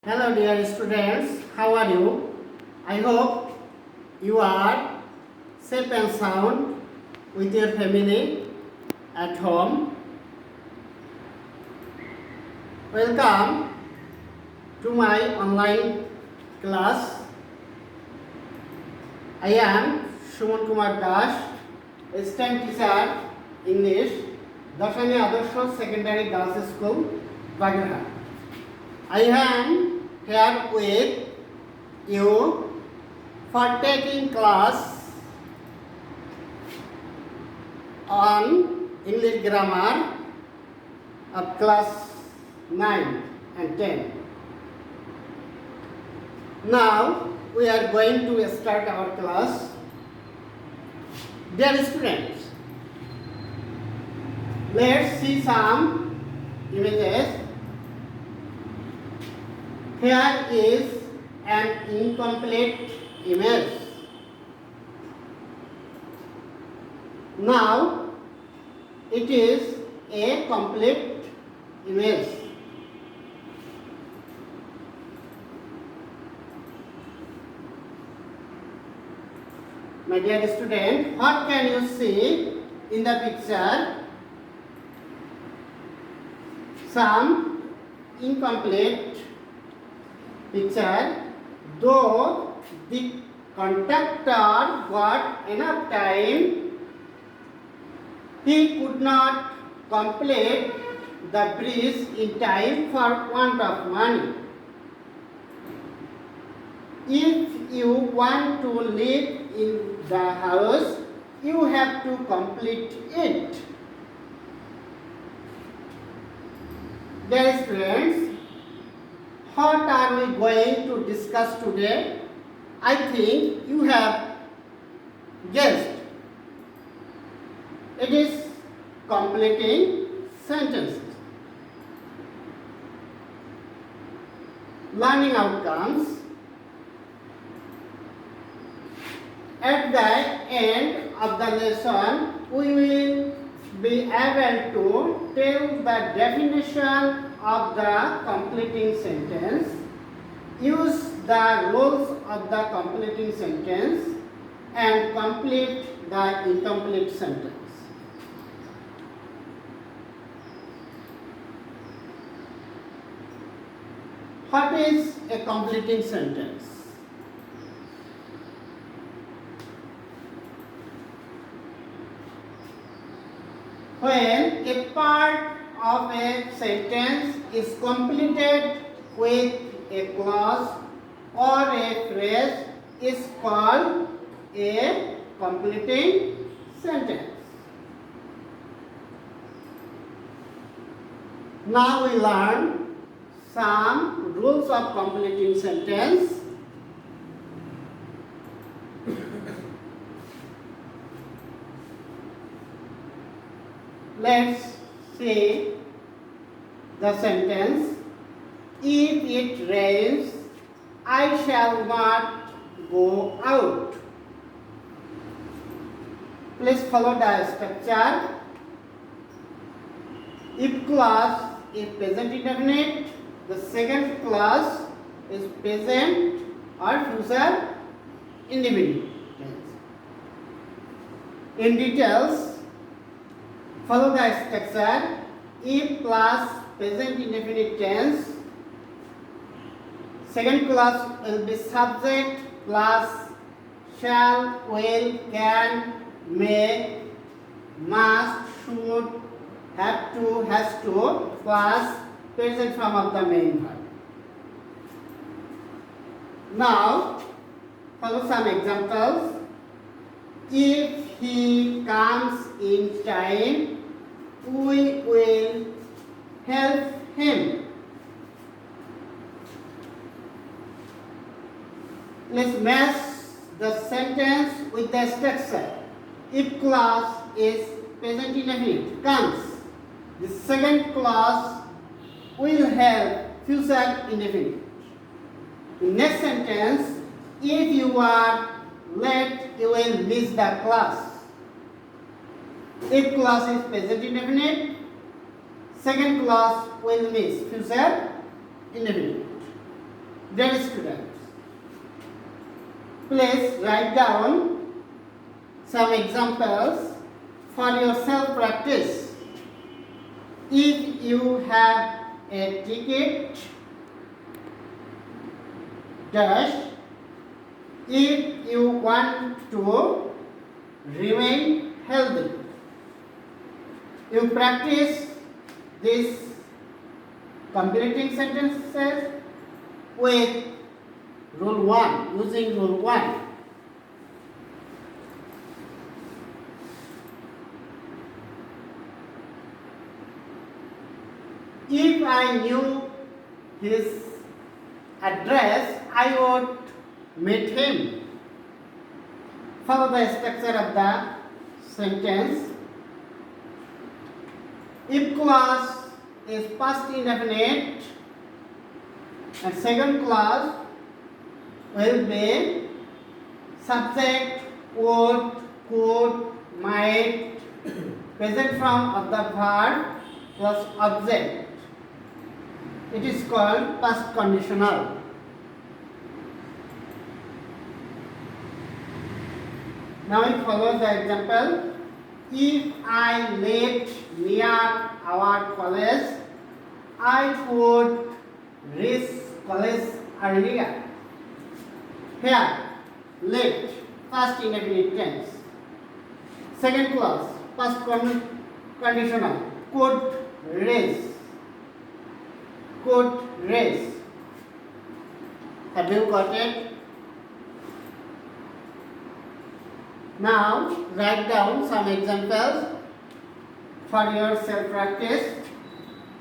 Hello dear students, how are you? I hope you are safe and sound with your family at home. Welcome to my online class. I am Suman assistant teacher English, Dashani Adarsh Secondary Girls School, Bagherhat. I am here with you for taking class on English grammar of class 9 and 10. Now we are going to start our class. Dear students, let's see some images. Here is an incomplete image. Now it is a complete image. My dear student, what can you see in the picture? Some incomplete picture, though the conductor got enough time, he could not complete the bridge in time for want of money. If you want to live in the house, you have to complete it. Dear friends, what are we going to discuss today? I think you have guessed. It is completing sentences. Learning outcomes. At the end of the lesson, we will be able to tell the definition of the completing sentence, use the rules of the completing sentence, and complete the incomplete sentence. What is a completing sentence? When a part of a sentence is completed with a clause or a phrase is called a completing sentence. Now we learn some rules of completing sentence. Let's see the sentence. If it rains, I shall not go out. Please follow the structure. If clause is present indefinite, the second clause is present or future indefinite tense. In details, follow the structure. If clause present indefinite tense, second clause will be subject plus shall, will, can, may, must, should, have to, has to, plus present form of the main verb. Now follow some examples. If he comes in time, we will help him. Let's match the sentence with the structure. If clause is present indefinite, comes, the second clause will have future indefinite. In next sentence, if you are late, you will miss the class. If clause is present indefinite, second clause will miss future indefinite. Dear students, please write down some examples for your self-practice. If you have a ticket, dash, if you want to remain healthy. You practice these completing sentences with rule 1, using rule 1. If I knew his address, I would meet him. Follow the structure of the sentence. If clause is past indefinite and second clause will be subject, would, could, might, present form of the verb plus object. It is called past conditional. Now we follow the example. If I lived near our college, I would reach college earlier. Here, lived, past indefinite tense. Second clause, past conditional, could reach. Could reach. Have you got it? Now, write down some examples for your self-practice.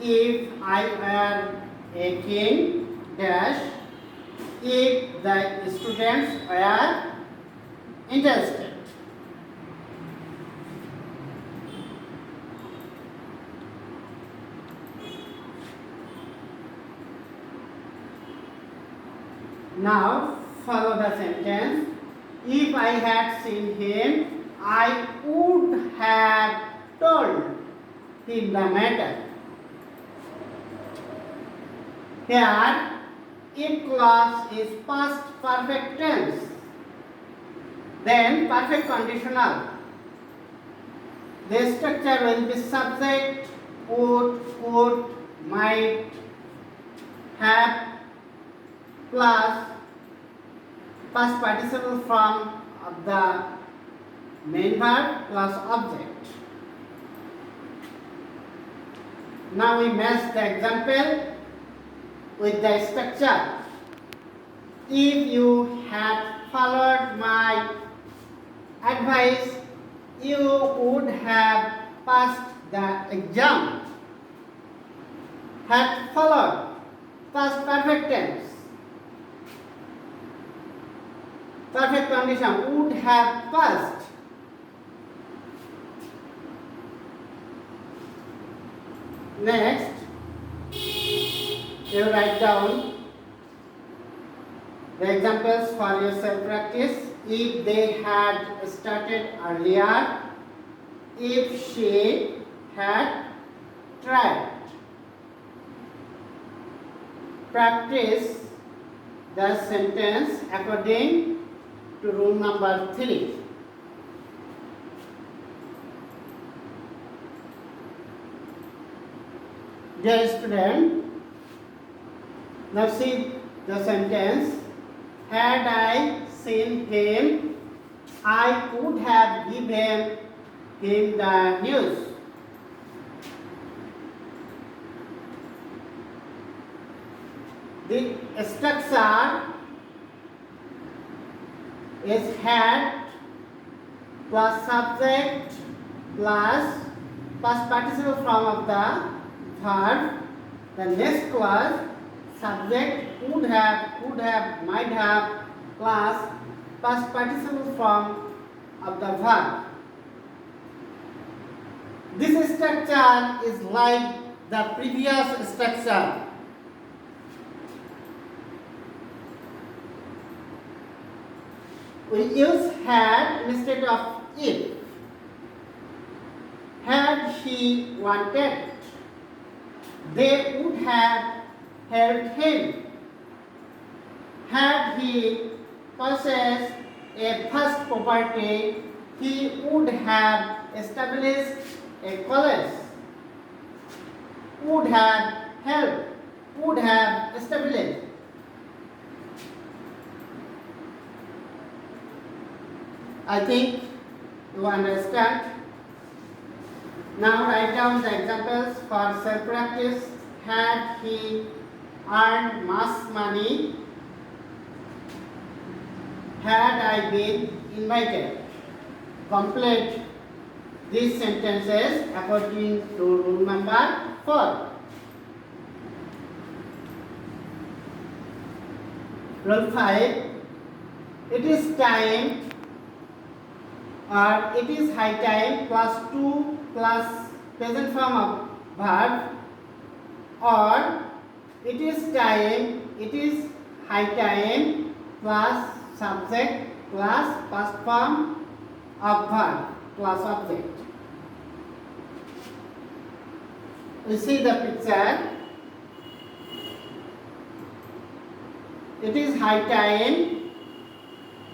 If I were a king, dash, if the students were interested. Now, follow the sentence. If I had seen him, I would have told him the matter. Here, if clause is past perfect tense, then perfect conditional. The structure will be subject, would, could, might, have, plus past participle form of the main verb plus object. Now we match the example with the structure. If you had followed my advice, you would have passed the exam. Had followed, past perfect tense. Perfect condition, would have passed. Next, you write down the examples for your self-practice. If they had started earlier, if she had tried. Practice the sentence according to rule number 3. Dear student, now see the sentence. Had I seen him, I would have given him the news. The structure is had plus subject plus past participle form of the verb. The next clause, subject, would have, might have, plus past participle form of the verb. This structure is like the previous structure. We use had instead of if. Had he wanted, they would have helped him. had he possessed a first property, he would have established a college, would have helped, would have established. I think you understand. Now write down the examples for self-practice. Had he earned much money? Had I been invited? Complete these sentences according to rule number 4. Rule 5. It is time or it is high time plus 2 plus present form of verb, or it is time, it is high time plus subject plus past form of verb plus object. You see the picture. It is high time.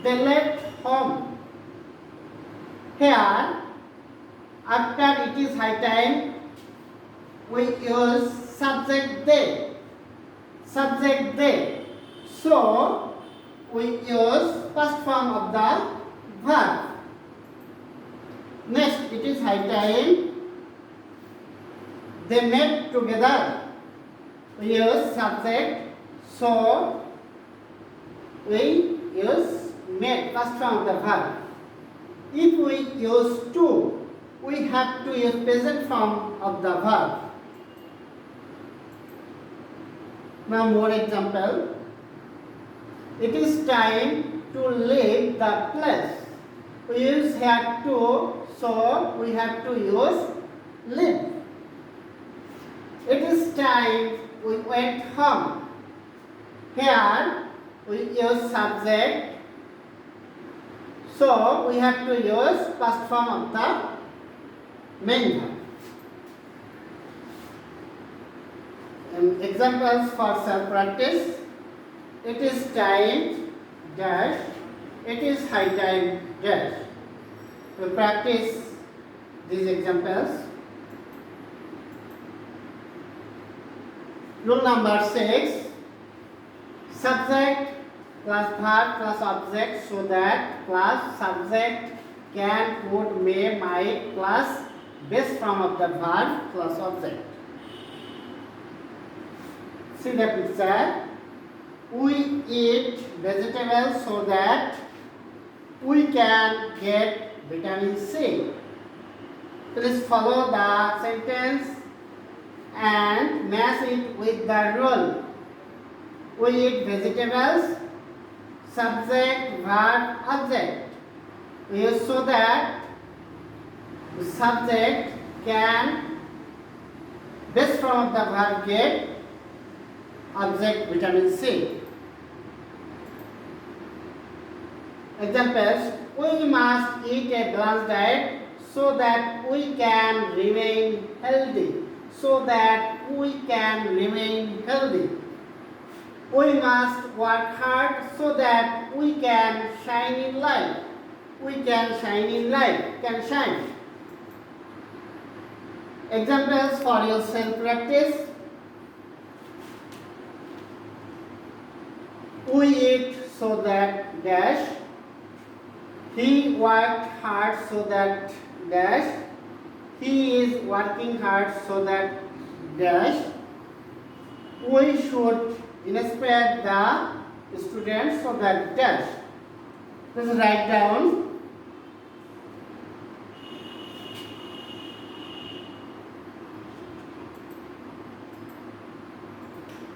They left home. Here, after it is high time, we use subject they. Subject they. So, we use first form of the verb. Next, it is high time. They met together. We use subject. So, we use met, first form of the verb. If we use to, we have to use present form of the verb. Now more example. It is time to leave the place. We use here to, so we have to use leave. It is time we went home. Here we use subject. So we have to use past form of the main verb. Examples for self-practice. It is time dash. It is high time dash. We practice these examples. Rule number 6. Subject plus verb plus object, so that plus subject can, could, may, might plus base form of the verb plus object. See the picture. We eat vegetables so that we can get vitamin C. Please follow the sentence and match it with the rule. We eat vegetables, subject, verb, object. We use so that the subject can, base form of the verb get, object vitamin C. Examples. We must eat a balanced diet so that we can remain healthy. So that we can remain healthy. We must work hard so that we can shine in life. We can shine in life. Can shine. Examples for your self-practice. We eat so that dash. He worked hard so that dash. He is working hard so that dash. We should inspire the students so that dash. Please write down.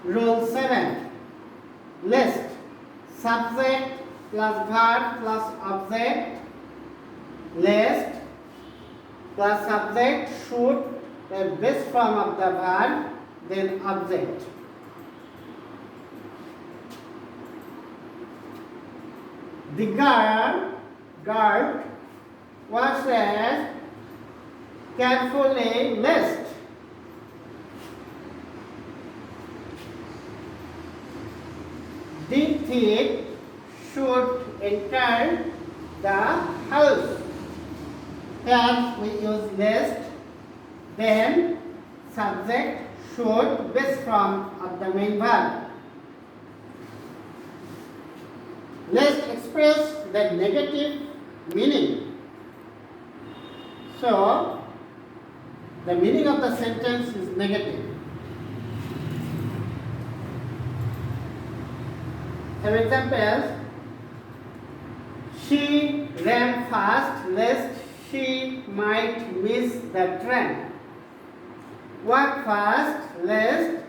Rule 7. List. Subject plus verb plus object. List plus subject should the base form of the verb, then object. The guard was carefully list. the thief should enter the house. Here we use lest, then subject should base from of the main verb. Let's express the negative meaning. So, the meaning of the sentence is negative. Some examples. She ran fast lest she might miss the train. Walk fast lest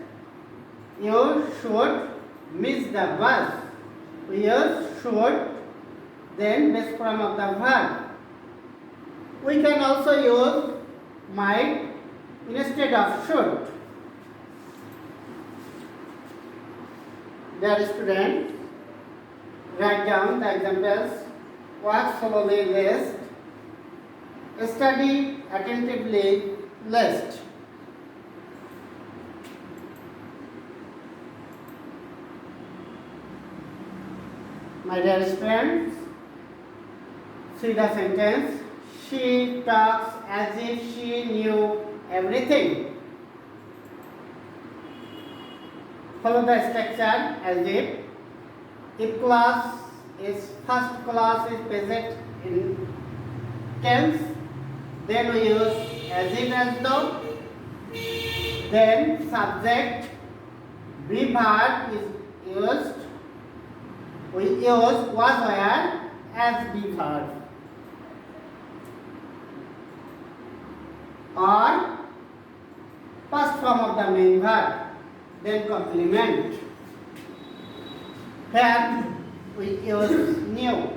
you should miss the bus. We use should, then base form of the verb. We can also use might instead of should. Dear students, write down the examples. Walk slowly lest, study attentively lest. My dear friends, see the sentence. She talks as if she knew everything. Follow the structure as if. If class is first class is present in tense, then we use as if as though. Then subject be verb is used. We use was where as be verb. Or first form of the main verb, then complement. Here we use new.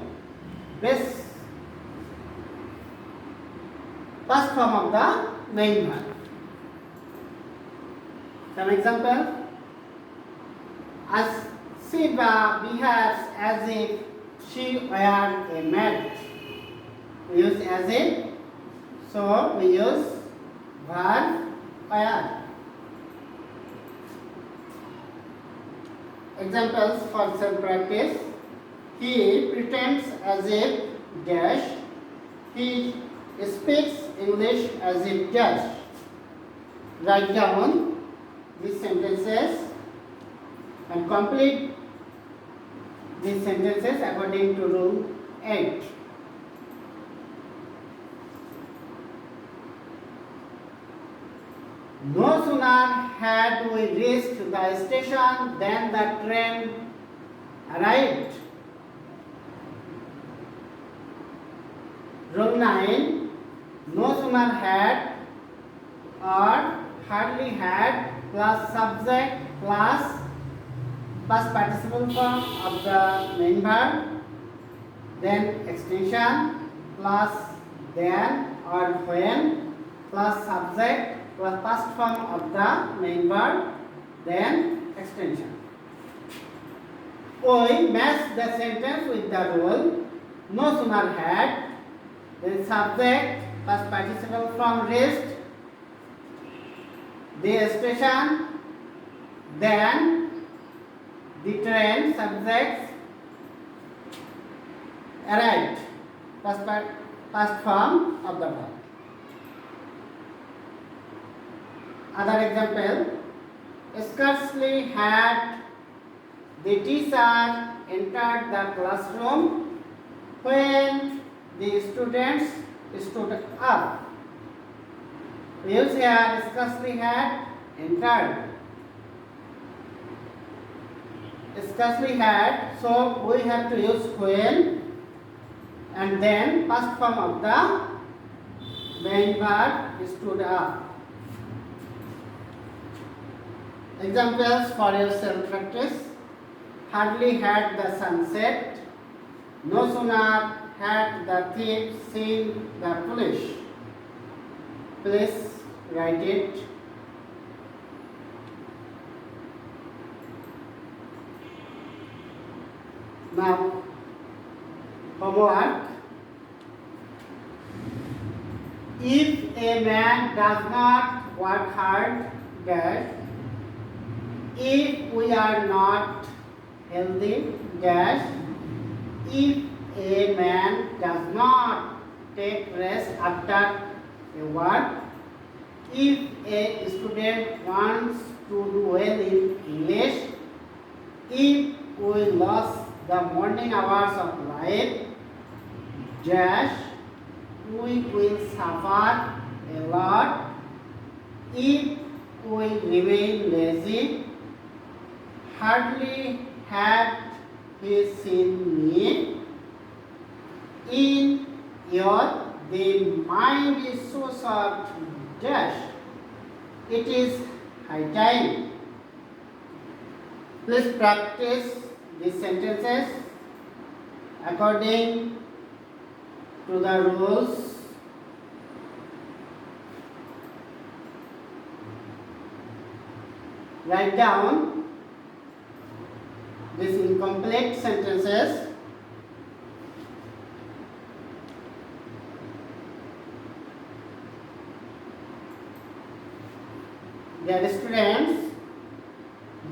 This first form of the main verb. Some example. As Siva behaves as if she were a maid. We use as if, so we use verb were. Examples for self-practice. He pretends as if dash. He speaks English as if dash. Write down these sentences and complete these sentences according to rule 8. No sooner had we reached the station than the train arrived. Rule 9. No sooner had or hardly had plus subject plus past participle form of the main verb, then extension plus then or when plus subject plus past form of the main verb, then extension. We match the sentence with the rule. No sooner had, then subject past participle form reached, the station, then the train, subject arrived, past form of the verb. Other example, scarcely had the teacher entered the classroom when the students stood up. We use here scarcely had entered. Scarcely had, so we have to use when and then past form of the main verb stood up. Examples for your self-practice. Hardly had the sunset. No sooner had the thief seen the police. Please write it. Now, homework. If a man does not work hard, that if we are not healthy dash if a man does not take rest after a work. If a student wants to do well in English, if we lost the morning hours of life, dash, we will suffer a lot. If we remain lazy, hardly had he seen me. In your the mind is so soft, dash. It is high time. Please practice these sentences according to the rules. Write down these incomplete sentences. Dear students,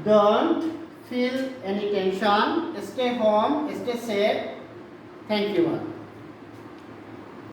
don't feel any tension. Stay home, stay safe. Thank you all.